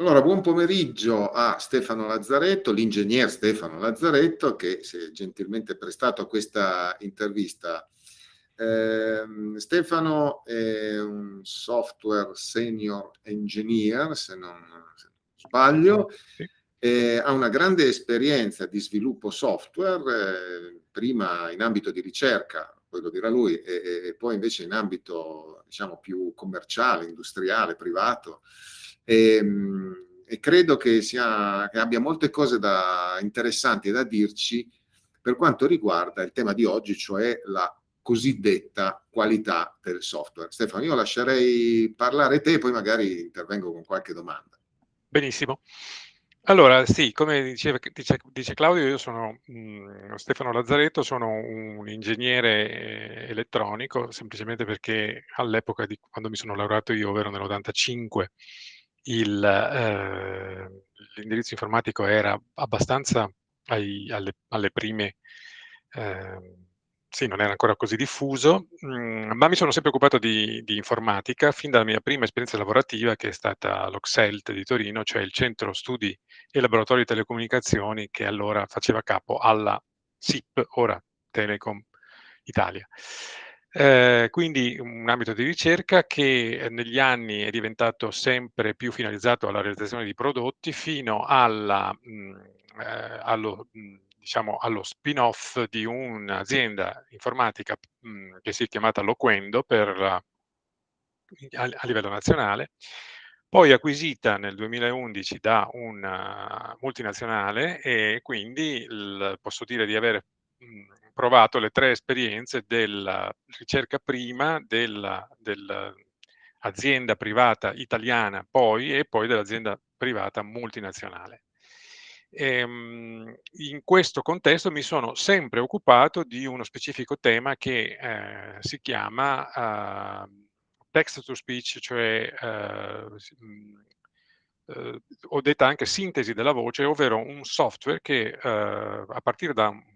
Allora, buon pomeriggio a Stefano Lazzaretto, l'ingegner Stefano Lazzaretto, che si è gentilmente prestato a questa intervista. Stefano è un software senior engineer, se non sbaglio, Sì. ha una grande esperienza di sviluppo software, prima in ambito di ricerca, poi lo dirà lui, e poi invece in ambito, diciamo, più commerciale, industriale, privato. E credo che abbia molte cose interessanti da dirci per quanto riguarda il tema di oggi, cioè la cosiddetta qualità del software. Stefano, io lascerei parlare te, poi magari intervengo con qualche domanda. Benissimo. Allora, sì, come dice Claudio, io sono Stefano Lazzaretto, sono un ingegnere elettronico, semplicemente perché all'epoca di quando mi sono laureato io, ovvero nell'85, l'indirizzo informatico era abbastanza alle prime, sì, non era ancora così diffuso, ma mi sono sempre occupato di informatica fin dalla mia prima esperienza lavorativa, che è stata l'Oxelt di Torino, cioè il centro studi e laboratorio di telecomunicazioni che allora faceva capo alla SIP, ora Telecom Italia. Quindi un ambito di ricerca che negli anni è diventato sempre più finalizzato alla realizzazione di prodotti fino diciamo, allo spin-off di un'azienda informatica che si è chiamata Loquendo a livello nazionale, poi acquisita nel 2011 da una multinazionale, e quindi posso dire di avere provato le 3 esperienze della ricerca prima, dell'azienda privata italiana poi, e poi dell'azienda privata multinazionale. In questo contesto mi sono sempre occupato di uno specifico tema che si chiama text to speech, cioè o detta anche sintesi della voce, ovvero un software che a partire da un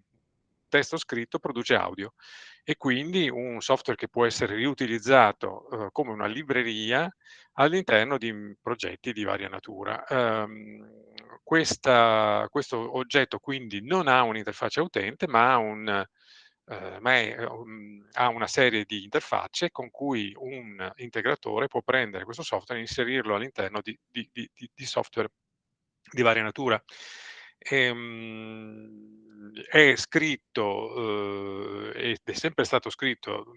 testo scritto produce audio, e quindi un software che può essere riutilizzato come una libreria all'interno di progetti di varia natura. Questo oggetto quindi non ha un'interfaccia utente, ma ha una serie di interfacce con cui un integratore può prendere questo software e inserirlo all'interno di software di varia natura. È scritto, ed è sempre stato scritto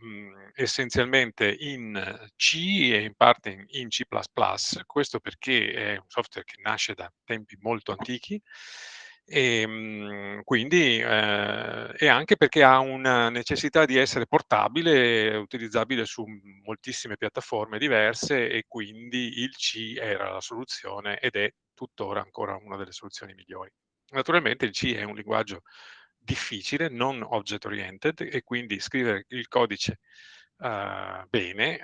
essenzialmente in C e in parte in C++, questo perché è un software che nasce da tempi molto antichi, e anche perché ha una necessità di essere portabile e utilizzabile su moltissime piattaforme diverse, e quindi il C era la soluzione ed è tuttora ancora una delle soluzioni migliori. Naturalmente il C è un linguaggio difficile, non object oriented, e quindi scrivere il codice bene,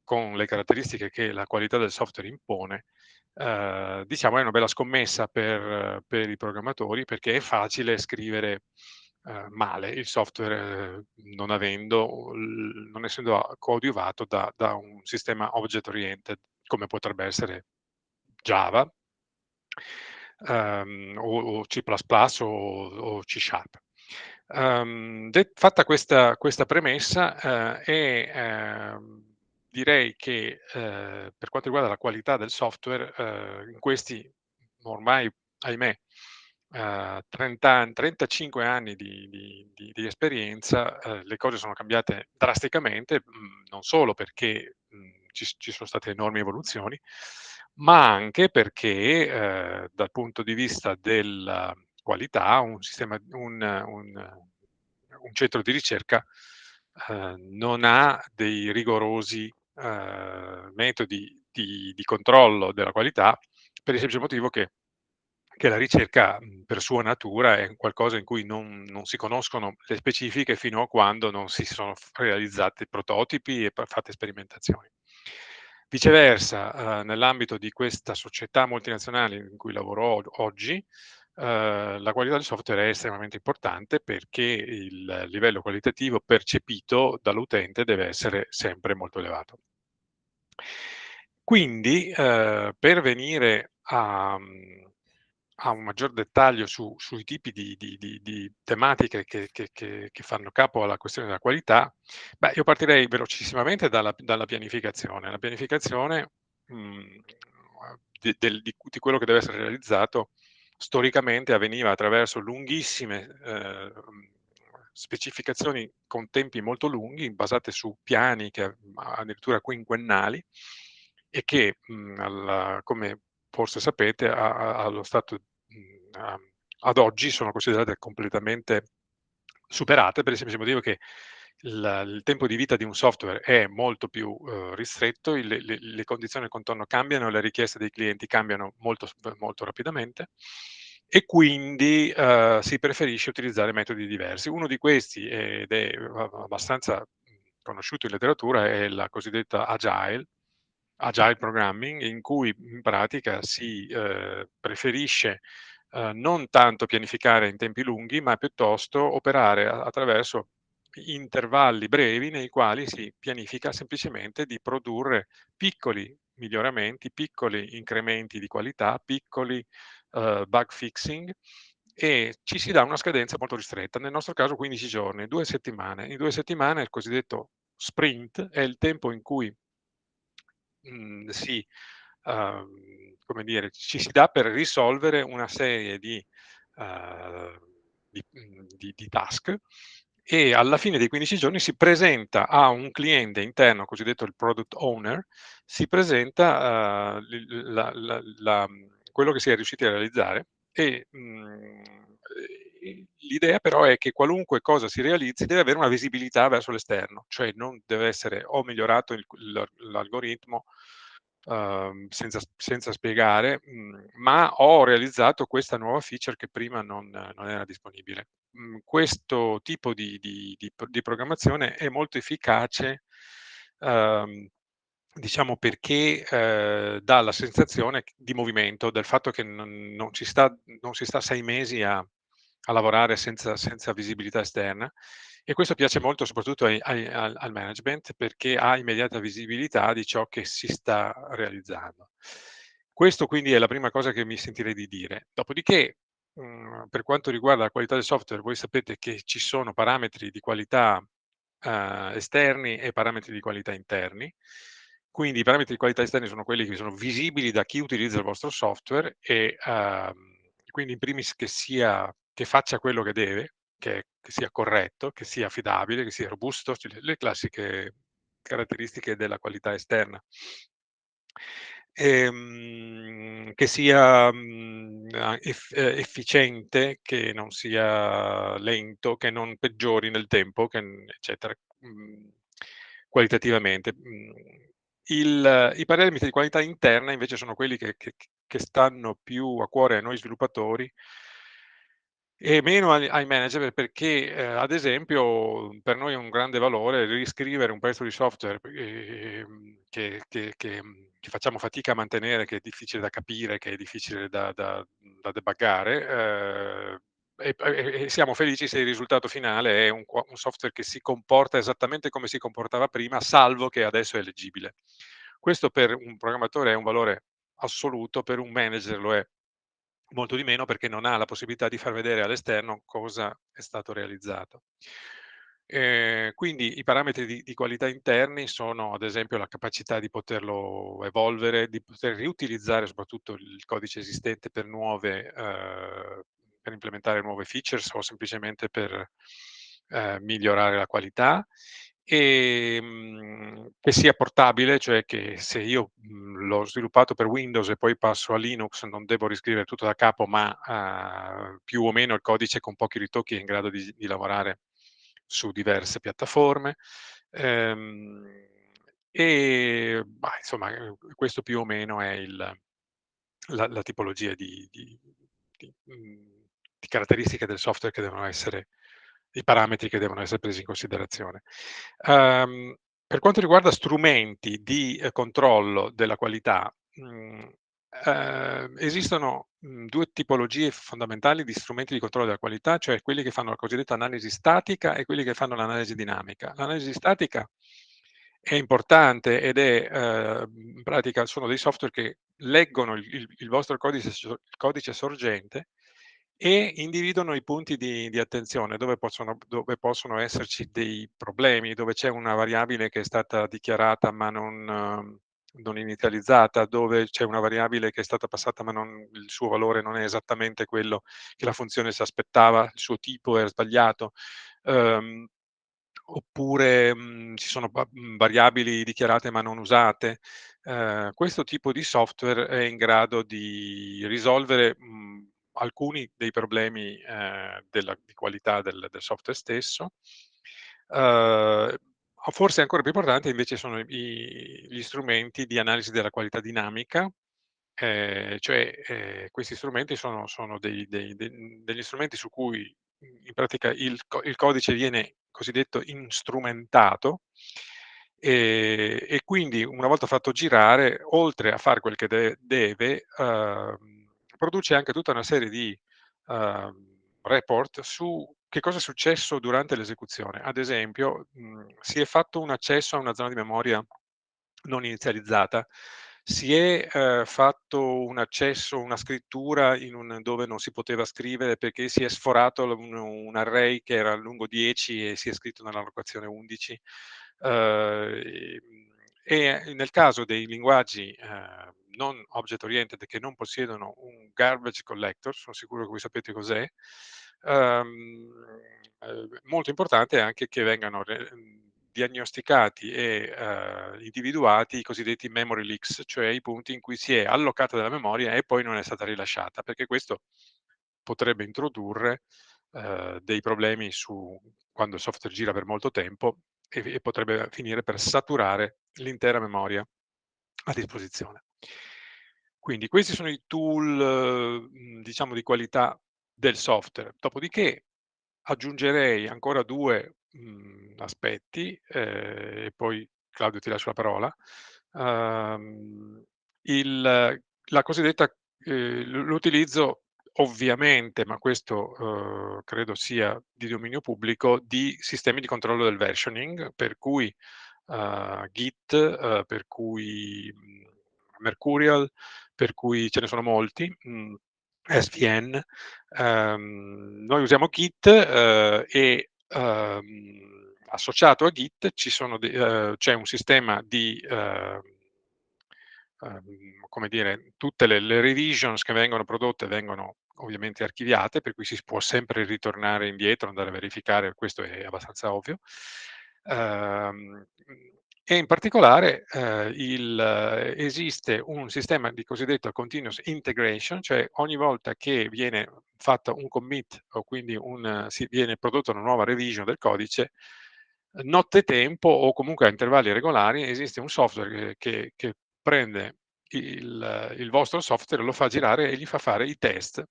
con le caratteristiche che la qualità del software impone, diciamo è una bella scommessa per i programmatori, perché è facile scrivere male il software, non essendo coadiuvato da un sistema object oriented come potrebbe essere Java, o C++ o C Sharp. Fatta questa premessa, direi che per quanto riguarda la qualità del software, in questi ormai, ahimè, 35 anni di esperienza, le cose sono cambiate drasticamente, non solo perché ci sono state enormi evoluzioni, ma anche perché dal punto di vista della qualità un centro di ricerca non ha dei rigorosi metodi di controllo della qualità, per il semplice motivo che la ricerca, per sua natura, è qualcosa in cui non si conoscono le specifiche fino a quando non si sono realizzati prototipi e fatte sperimentazioni. Viceversa, nell'ambito di questa società multinazionale in cui lavoro oggi, la qualità del software è estremamente importante, perché il livello qualitativo percepito dall'utente deve essere sempre molto elevato. Quindi, per venire a un maggior dettaglio sui tipi di tematiche che fanno capo alla questione della qualità, beh, io partirei velocissimamente dalla pianificazione. La pianificazione di quello che deve essere realizzato storicamente avveniva attraverso lunghissime specificazioni con tempi molto lunghi, basate su piani che addirittura quinquennali, e che come forse sapete, allo stato ad oggi sono considerate completamente superate, per il semplice motivo che il tempo di vita di un software è molto più ristretto, le condizioni del contorno cambiano, le richieste dei clienti cambiano molto rapidamente, e quindi si preferisce utilizzare metodi diversi. Uno di questi, ed è abbastanza conosciuto in letteratura, è la cosiddetta Agile Programming, in cui in pratica si preferisce non tanto pianificare in tempi lunghi, ma piuttosto operare attraverso intervalli brevi nei quali si pianifica semplicemente di produrre piccoli miglioramenti, piccoli incrementi di qualità, piccoli bug fixing, e ci si dà una scadenza molto ristretta, nel nostro caso 15 giorni, 2 settimane. In 2 settimane il cosiddetto sprint è il tempo in cui come dire, ci si dà per risolvere una serie uhm, di task, e alla fine dei 15 giorni si presenta a un cliente interno, cosiddetto il product owner, si presenta quello che si è riusciti a realizzare, e l'idea però è che qualunque cosa si realizzi deve avere una visibilità verso l'esterno, cioè non deve essere o migliorato l'algoritmo senza spiegare, ma ho realizzato questa nuova feature che prima non era disponibile. Questo tipo di programmazione è molto efficace, ehm, diciamo perché dà la sensazione di movimento, del fatto che non si sta 6 mesi a lavorare senza visibilità esterna, e questo piace molto soprattutto al management, perché ha immediata visibilità di ciò che si sta realizzando. Questo quindi è la prima cosa che mi sentirei di dire. Dopodiché, per quanto riguarda la qualità del software, voi sapete che ci sono parametri di qualità esterni e parametri di qualità interni. Quindi i parametri di qualità esterni sono quelli che sono visibili da chi utilizza il vostro software, e quindi in primis che faccia quello che deve, che sia corretto, che sia affidabile, che sia robusto, cioè le classiche caratteristiche della qualità esterna. Che sia efficiente, che non sia lento, che non peggiori nel tempo, eccetera, qualitativamente. I parametri di qualità interna invece sono quelli che stanno più a cuore a noi sviluppatori e meno ai manager, perché, ad esempio, per noi è un grande valore riscrivere un pezzo di software, che facciamo fatica a mantenere, che è difficile da capire, che è difficile da debuggare, e siamo felici se il risultato finale è un software che si comporta esattamente come si comportava prima, salvo che adesso è leggibile. Questo per un programmatore è un valore assoluto, per un manager lo è molto di meno, perché non ha la possibilità di far vedere all'esterno cosa è stato realizzato. Quindi i parametri di qualità interni sono, ad esempio, la capacità di poterlo evolvere, di poter riutilizzare soprattutto il codice esistente per implementare nuove features, o semplicemente per migliorare la qualità, che sia portabile, cioè che se io l'ho sviluppato per Windows e poi passo a Linux, non devo riscrivere tutto da capo, ma più o meno il codice con pochi ritocchi è in grado di lavorare su diverse piattaforme. Ehm, insomma, questo più o meno è la tipologia di, di caratteristiche del software che devono essere, i parametri che devono essere presi in considerazione. Per quanto riguarda strumenti di controllo della qualità, esistono 2 tipologie fondamentali di strumenti di controllo della qualità, cioè quelli che fanno la cosiddetta analisi statica e quelli che fanno l'analisi dinamica. L'analisi statica è importante ed è, in pratica sono dei software che leggono il vostro codice sorgente e individuano i punti di attenzione dove possono esserci dei problemi, dove c'è una variabile che è stata dichiarata ma non inizializzata, dove c'è una variabile che è stata passata ma il suo valore non è esattamente quello che la funzione si aspettava, il suo tipo è sbagliato. Uhm Oppure, ci sono variabili dichiarate ma non usate. Questo tipo di software è in grado di risolvere, alcuni dei problemi, di qualità del software stesso. Uhm, Forse ancora più importante invece sono gli strumenti di analisi della qualità dinamica, questi strumenti sono degli strumenti su cui, in pratica il codice viene cosiddetto instrumentato, e quindi una volta fatto girare, oltre a fare quel che deve, produce anche tutta una serie di, report su che cosa è successo durante l'esecuzione. Ad esempio, si è fatto un accesso a una zona di memoria non inizializzata, si è, fatto un accesso, una scrittura dove non si poteva scrivere perché si è sforato un array che era lungo 10 e si è scritto nella locazione 11. E nel caso dei linguaggi, non object oriented, che non possiedono un garbage collector, sono sicuro che voi sapete cos'è, molto importante è anche che vengano diagnosticati e, individuati i cosiddetti memory leaks, cioè i punti in cui si è allocata della memoria e poi non è stata rilasciata, perché questo potrebbe introdurre, dei problemi quando il software gira per molto tempo e potrebbe finire per saturare l'intera memoria a disposizione. Quindi questi sono i tool, diciamo di qualità del software. Dopodiché aggiungerei ancora 2, aspetti, e poi Claudio ti lascio la parola. Uhm, il la cosiddetta l'utilizzo ovviamente, ma questo, credo sia di dominio pubblico, di sistemi di controllo del versioning, per cui, Git, per cui, Mercurial, per cui ce ne sono molti, SVN. Noi usiamo Git, associato a Git c'è un sistema di, come dire, tutte le revisions che vengono prodotte vengono ovviamente archiviate, per cui si può sempre ritornare indietro, andare a verificare, questo è abbastanza ovvio. E in particolare, esiste un sistema di cosiddetto continuous integration, cioè ogni volta che viene fatto un commit o quindi viene prodotta una nuova revision del codice, nottetempo o comunque a intervalli regolari esiste un software che prende il vostro software, lo fa girare e gli fa fare i test,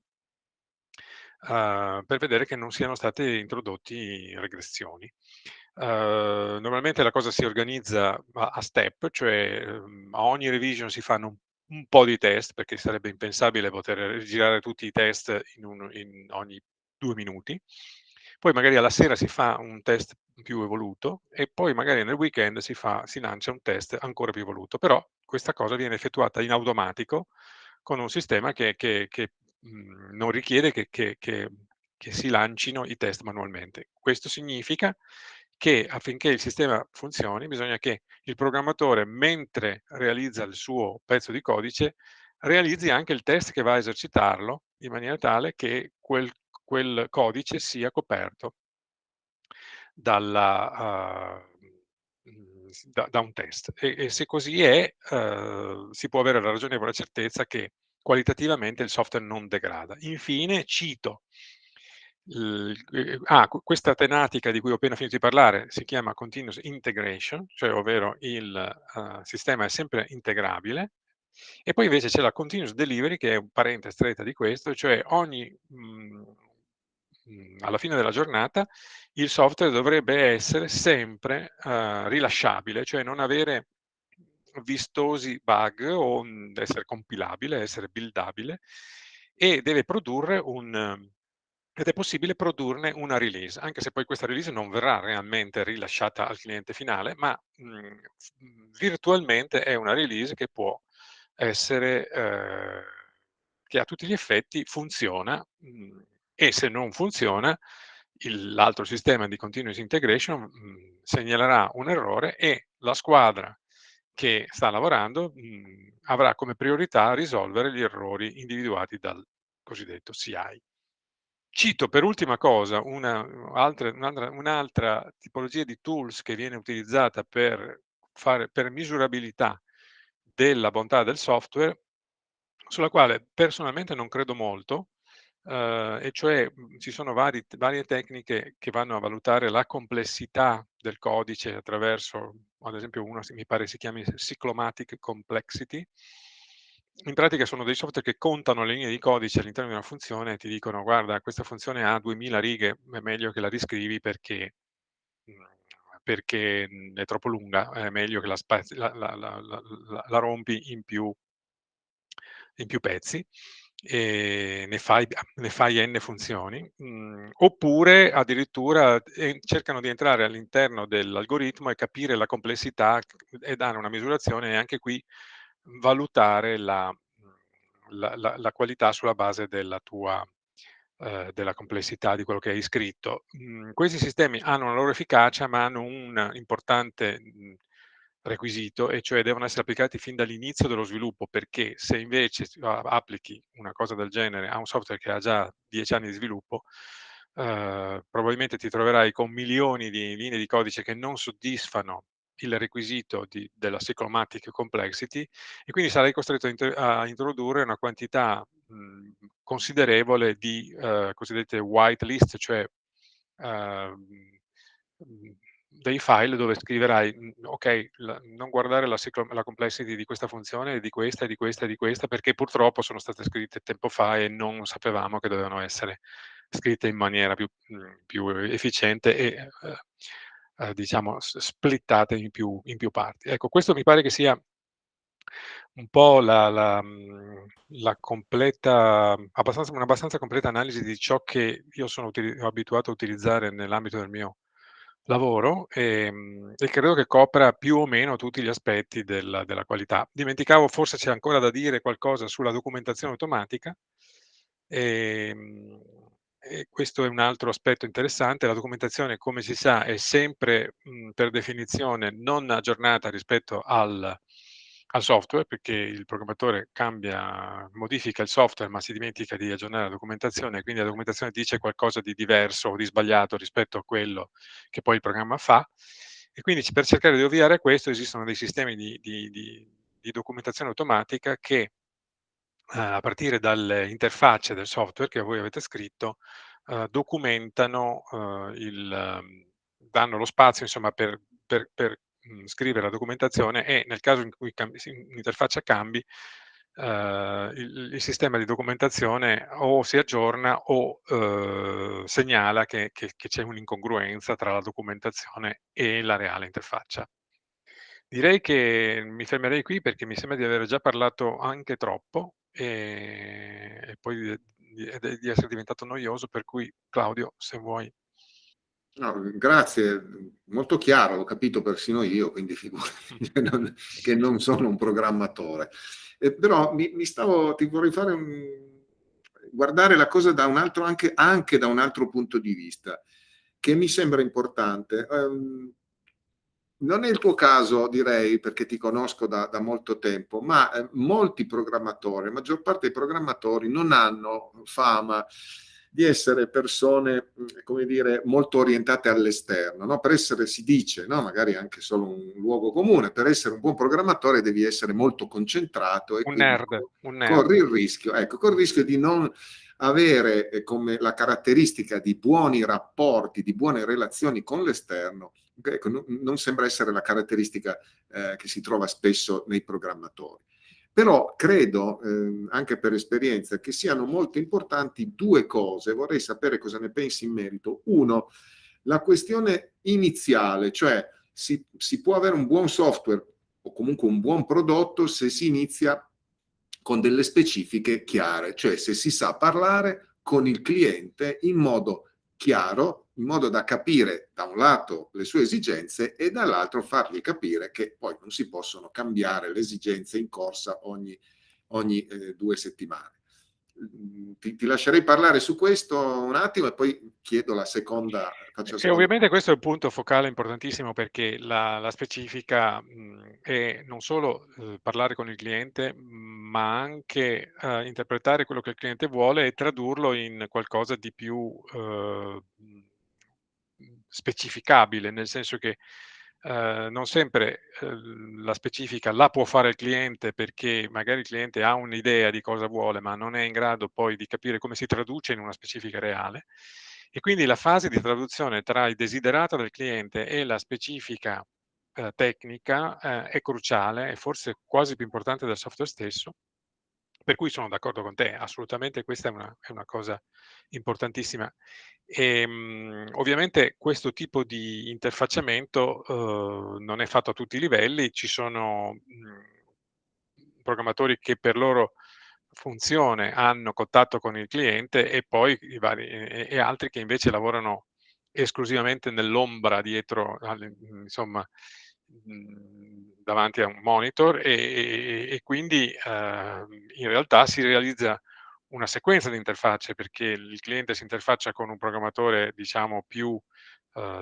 per vedere che non siano state introdotti regressioni. Normalmente la cosa si organizza a step, cioè, a ogni revision si fanno un po' di test, perché sarebbe impensabile poter girare tutti i test in ogni 2 minuti. Poi magari alla sera si fa un test più evoluto e poi magari nel weekend si lancia un test ancora più evoluto, però questa cosa viene effettuata in automatico con un sistema che non richiede che si lancino i test manualmente. Questo significa che affinché il sistema funzioni bisogna che il programmatore, mentre realizza il suo pezzo di codice, realizzi anche il test che va a esercitarlo, in maniera tale che quel codice sia coperto da un test. E se così è, si può avere la ragionevole certezza che qualitativamente il software non degrada. Infine cito questa tematica di cui ho appena finito di parlare si chiama continuous integration, cioè ovvero il sistema è sempre integrabile. E poi invece c'è la continuous delivery, che è un parente stretta di questo, cioè alla fine della giornata il software dovrebbe essere sempre, rilasciabile, cioè non avere vistosi bug o, essere compilabile, essere buildabile, e deve produrre ed è possibile produrne una release, anche se poi questa release non verrà realmente rilasciata al cliente finale, ma virtualmente è una release che può essere, che a tutti gli effetti funziona, e se non funziona, l'altro sistema di continuous integration segnalerà un errore e la squadra che sta lavorando avrà come priorità risolvere gli errori individuati dal cosiddetto CI. Cito per ultima cosa un'altra tipologia di tools che viene utilizzata per misurabilità della bontà del software, sulla quale personalmente non credo molto, e cioè ci sono varie tecniche che vanno a valutare la complessità del codice attraverso, ad esempio una mi pare si chiami Cyclomatic Complexity. In pratica sono dei software che contano le linee di codice all'interno di una funzione e ti dicono: "Guarda, questa funzione ha 2000 righe, è meglio che la riscrivi perché è troppo lunga, è meglio che la rompi in più pezzi, e ne fai n funzioni", oppure addirittura cercano di entrare all'interno dell'algoritmo e capire la complessità e dare una misurazione, e anche qui valutare la qualità sulla base della complessità di quello che hai scritto. Questi sistemi hanno una loro efficacia, ma hanno un importante requisito, e cioè devono essere applicati fin dall'inizio dello sviluppo, perché se invece applichi una cosa del genere a un software che ha già 10 anni di sviluppo, probabilmente ti troverai con milioni di linee di codice che non soddisfano il requisito della cyclomatic complexity, e quindi sarai costretto a introdurre una quantità considerevole di cosiddette whitelist, cioè dei file dove scriverai: ok, non guardare la complexity di questa funzione, di questa, di questa, di questa, perché purtroppo sono state scritte tempo fa e non sapevamo che dovevano essere scritte in maniera più efficiente e diciamo splittate in più parti. Ecco, questo mi pare che sia un po' la completa, un'abbastanza completa analisi di ciò che io sono abituato a utilizzare nell'ambito del mio lavoro, e credo che copra più o meno tutti gli aspetti della qualità. Dimenticavo, forse c'è ancora da dire qualcosa sulla documentazione automatica, ehm, e questo è un altro aspetto interessante. La documentazione, come si sa, è sempre per definizione non aggiornata rispetto al software, perché il programmatore modifica il software, ma si dimentica di aggiornare la documentazione, quindi la documentazione dice qualcosa di diverso o di sbagliato rispetto a quello che poi il programma fa. E quindi per cercare di ovviare a questo esistono dei sistemi di documentazione automatica che, a partire dalle interfacce del software che voi avete scritto, documentano, danno lo spazio insomma scrivere la documentazione, e nel caso in cui l'interfaccia cambi, il sistema di documentazione o si aggiorna o segnala che c'è un'incongruenza tra la documentazione e la reale interfaccia. Direi che mi fermerei qui, perché mi sembra di aver già parlato anche troppo, e poi di essere diventato noioso, per cui Claudio, se vuoi. No, grazie, molto chiaro, l'ho capito persino io, quindi figurati che non sono un programmatore. Però ti vorrei fare guardare la cosa da un altro, anche da un altro punto di vista, che mi sembra importante. Non è il tuo caso, direi, perché ti conosco da molto tempo, ma molti programmatori, la maggior parte dei programmatori non hanno fama di essere persone, come dire, molto orientate all'esterno, no? Per essere, si dice, no? Magari anche solo un luogo comune, per essere un buon programmatore devi essere molto concentrato e Un quindi nerd, un corri nerd. il rischio, ecco, corri il rischio di non avere come la caratteristica di buoni rapporti, di buone relazioni con l'esterno. Ecco, non sembra essere la caratteristica che si trova spesso nei programmatori. Però credo, anche per esperienza, che siano molto importanti due cose. Vorrei sapere cosa ne pensi in merito. Uno, la questione iniziale, cioè si può avere un buon software o comunque un buon prodotto se si inizia con delle specifiche chiare, cioè se si sa parlare con il cliente in modo chiaro, in modo da capire da un lato le sue esigenze e dall'altro fargli capire che poi non si possono cambiare le esigenze in corsa ogni 2 settimane. Ti lascerei parlare su questo un attimo e poi chiedo la seconda, faccio la E seconda. ovviamente questo è un punto focale importantissimo, perché la specifica è non solo parlare con il cliente, ma anche interpretare quello che il cliente vuole e tradurlo in qualcosa di più specificabile, nel senso che non sempre la specifica la può fare il cliente, perché magari il cliente ha un'idea di cosa vuole, ma non è in grado poi di capire come si traduce in una specifica reale. E quindi la fase di traduzione tra il desiderato del cliente e la specifica tecnica è cruciale, e forse quasi più importante del software stesso, per cui sono d'accordo con te, assolutamente questa è una cosa importantissima. Ovviamente questo tipo di interfacciamento non è fatto a tutti i livelli, ci sono programmatori che per loro funzione hanno contatto con il cliente, e poi i vari e altri che invece lavorano esclusivamente nell'ombra dietro insomma, davanti a un monitor, e quindi in realtà si realizza una sequenza di interfacce, perché il cliente si interfaccia con un programmatore, diciamo, più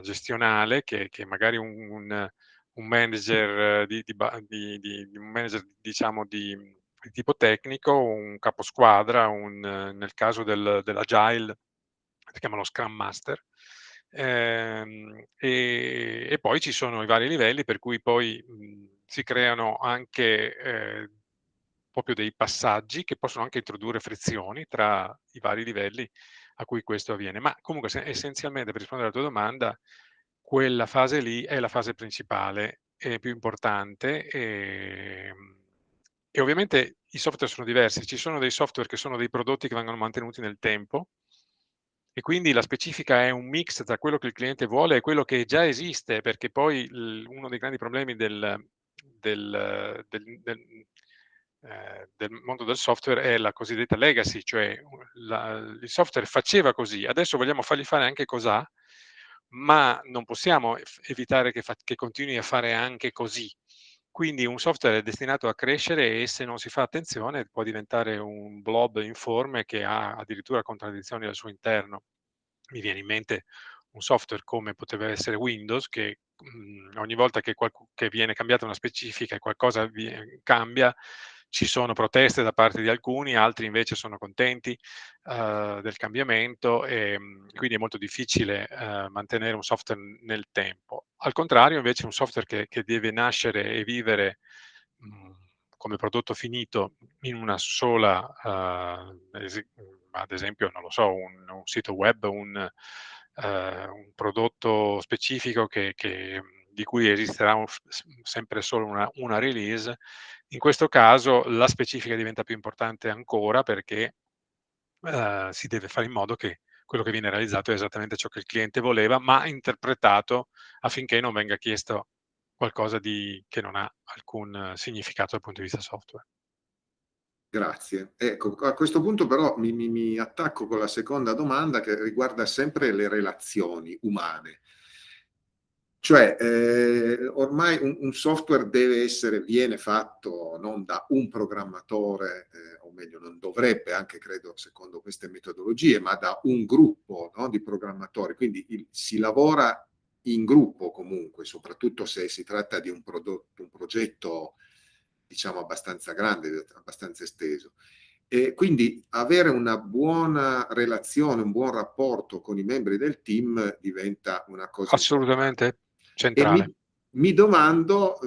gestionale, che magari un manager di un manager, diciamo, di tipo tecnico, un caposquadra, nel caso dell'agile si chiama lo Scrum Master. E poi ci sono i vari livelli, per cui poi si creano anche proprio dei passaggi che possono anche introdurre frizioni tra i vari livelli a cui questo avviene. Ma comunque essenzialmente, per rispondere alla tua domanda, quella fase lì è la fase principale e più importante. E ovviamente i software sono diversi. Ci sono dei software che sono dei prodotti che vengono mantenuti nel tempo, e quindi la specifica è un mix tra quello che il cliente vuole e quello che già esiste, perché poi uno dei grandi problemi del mondo del software è la cosiddetta legacy, cioè il software faceva così, adesso vogliamo fargli fare anche cos'ha, ma non possiamo evitare che continui a fare anche così. Quindi un software è destinato a crescere, e se non si fa attenzione può diventare un blob informe che ha addirittura contraddizioni al suo interno. Mi viene in mente un software come poteva essere Windows, che ogni volta che viene cambiata una specifica e qualcosa cambia, ci sono proteste da parte di alcuni, altri invece sono contenti del cambiamento, e quindi è molto difficile mantenere un software nel tempo. Al contrario, invece, un software che deve nascere e vivere come prodotto finito in una sola, ad esempio, non lo so, un sito web, un prodotto specifico di cui esisterà sempre solo una release. In questo caso la specifica diventa più importante ancora, perché si deve fare in modo che quello che viene realizzato è esattamente ciò che il cliente voleva, ma interpretato affinché non venga chiesto qualcosa che non ha alcun significato dal punto di vista software. Grazie. Ecco, a questo punto però mi attacco con la seconda domanda, che riguarda sempre le relazioni umane. Cioè, ormai un software viene fatto non da un programmatore, o meglio non dovrebbe, anche credo secondo queste metodologie, ma da un gruppo, no, di programmatori. Quindi si lavora in gruppo comunque, soprattutto se si tratta di un progetto, diciamo, abbastanza grande, abbastanza esteso. E quindi avere una buona relazione, un buon rapporto con i membri del team diventa una cosa importante. Assolutamente E centrale. mi domando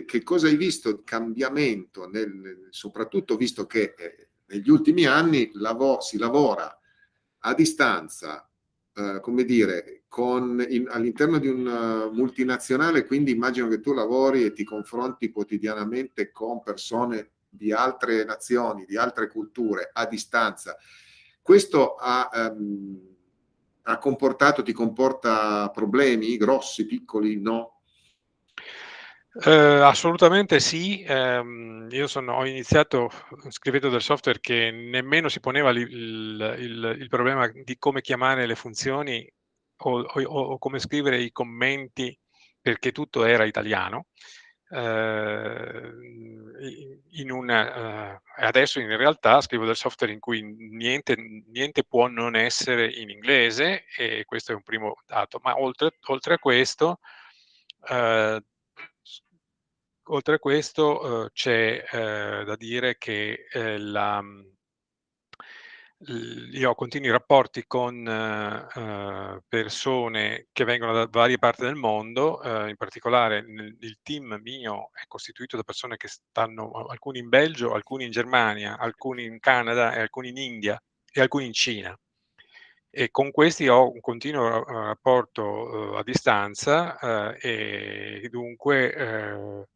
che cosa hai visto di cambiamento, soprattutto visto che negli ultimi anni si lavora a distanza, come dire, all'interno di un multinazionale, quindi immagino che tu lavori e ti confronti quotidianamente con persone di altre nazioni, di altre culture, a distanza. Questo ti comporta problemi grossi, piccoli, no? Assolutamente sì. Io ho iniziato scrivendo del software che nemmeno si poneva il problema di come chiamare le funzioni o come scrivere i commenti, perché tutto era italiano. Adesso in realtà scrivo del software in cui niente può non essere in inglese, e questo è un primo dato. Ma oltre a questo, eh, c'è da dire che io ho continui rapporti con persone che vengono da varie parti del mondo, in particolare il team mio è costituito da persone che stanno, alcuni in Belgio, alcuni in Germania, alcuni in Canada e alcuni in India e alcuni in Cina. E con questi ho un continuo rapporto a distanza, e dunque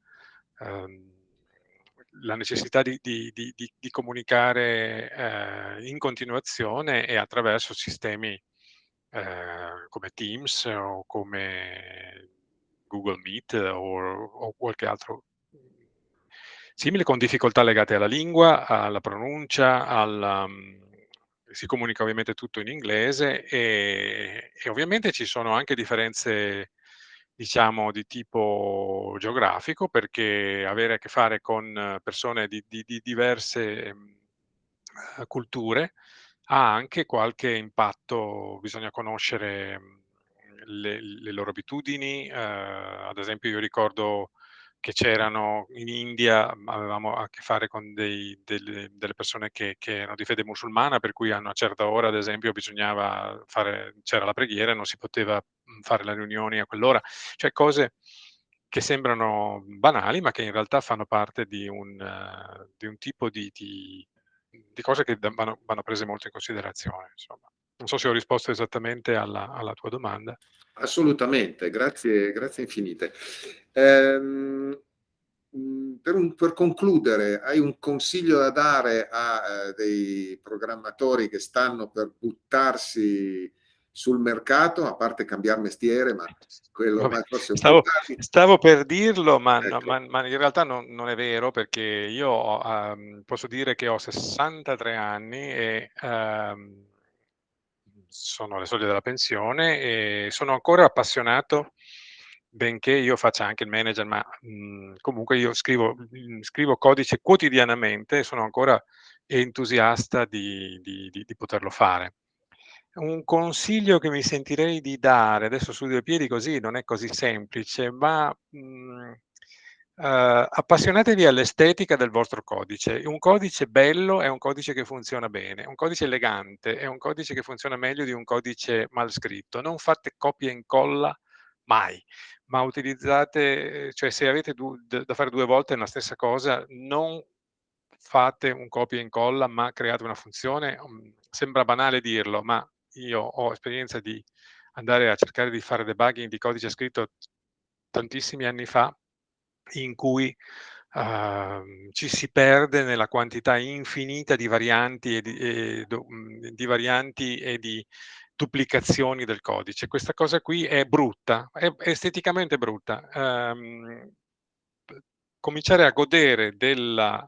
la necessità di comunicare in continuazione e attraverso sistemi come Teams o come Google Meet o qualche altro simile, con difficoltà legate alla lingua, alla pronuncia, si comunica ovviamente tutto in inglese, e ovviamente ci sono anche differenze, diciamo, di tipo geografico, perché avere a che fare con persone di diverse culture ha anche qualche impatto. Bisogna conoscere le loro abitudini. Ad esempio, io ricordo che c'erano in India, avevamo a che fare con delle persone che erano di fede musulmana, per cui a una certa ora, ad esempio, c'era la preghiera e non si poteva fare le riunioni a quell'ora. Cioè cose che sembrano banali, ma che in realtà fanno parte di un tipo di cose che vanno prese molto in considerazione, insomma. Non so se ho risposto esattamente alla tua domanda. Assolutamente, grazie infinite. Per concludere, hai un consiglio da dare a dei programmatori che stanno per buttarsi sul mercato, a parte cambiare mestiere, ma quello Vabbè, ormai forse è un po' stavo, tardi. stavo per dirlo, ma, Ecco, ma in realtà non è vero, perché io posso dire che ho 63 anni e sono alle soglie della pensione e sono ancora appassionato, benché io faccia anche il manager, ma comunque io scrivo codice quotidianamente e sono ancora entusiasta di poterlo fare. Un consiglio che mi sentirei di dare, adesso su due piedi così non è così semplice, ma appassionatevi all'estetica del vostro codice. Un codice bello è un codice che funziona bene, un codice elegante è un codice che funziona meglio di un codice mal scritto. Non fate copia e incolla mai, ma utilizzate, cioè se avete da fare due volte la stessa cosa, non fate un copia e incolla, ma create una funzione. Sembra banale dirlo, ma io ho esperienza di andare a cercare di fare debugging di codice scritto tantissimi anni fa, in cui ci si perde nella quantità infinita di varianti di varianti e di duplicazioni del codice. Questa cosa qui è brutta, è esteticamente brutta. Cominciare a godere della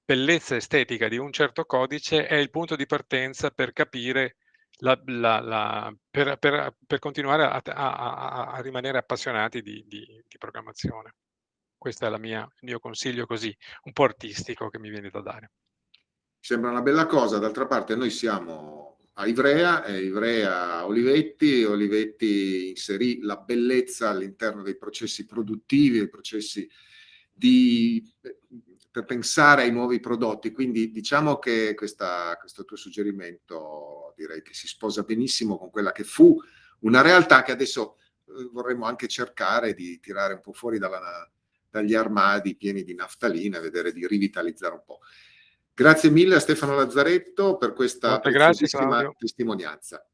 bellezza estetica di un certo codice è il punto di partenza per capire per continuare a rimanere appassionati di programmazione. Questo è il mio consiglio così, un po' artistico, che mi viene da dare. sembra una bella cosa. D'altra parte noi siamo a Ivrea, e Ivrea Olivetti inserì la bellezza all'interno dei processi produttivi, dei processi per pensare ai nuovi prodotti. Quindi diciamo che questo tuo suggerimento direi che si sposa benissimo con quella che fu una realtà che adesso vorremmo anche cercare di tirare un po' fuori dagli armadi pieni di naftalina e vedere di rivitalizzare un po'. Grazie mille a Stefano Lazzaretto per questa Molte grazie, preziosissima Claudio. testimonianza.